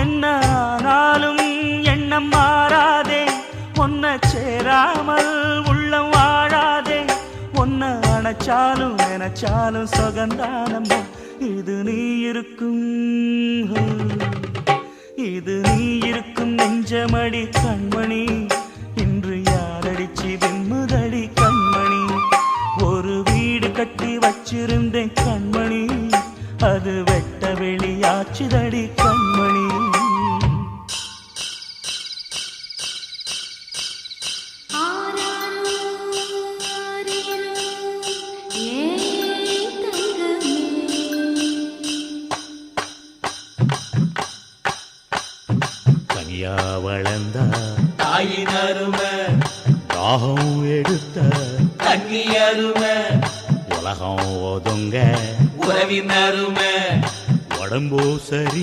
என்ன ஆனாலும் எண்ணம் மாறாதே, ஒன்ன சேராமல் உள்ளம் வாழாதே, ஒன்ன அணைச்சாலும் நினைச்சாலும் சொகந்தானம்மா. இது நீ இருக்கும், இது நீ இருக்கும் நெஞ்சமடி கண்மணி, இன்று யாரடிச்சு வெண்முதடி கண்மணி. ஒரு வீடு கட்டி வச்சிருந்தேன் கண்மணி, அது வெட்ட வெளியாச்சுதடி கண்மணி. கனியா வளர்ந்த தாயின் அருமை, தாகம் எடுத்த தண்ணி அருமை, உலகம் ஒதுங்க உறவின் அருமை, உடம்போ சரி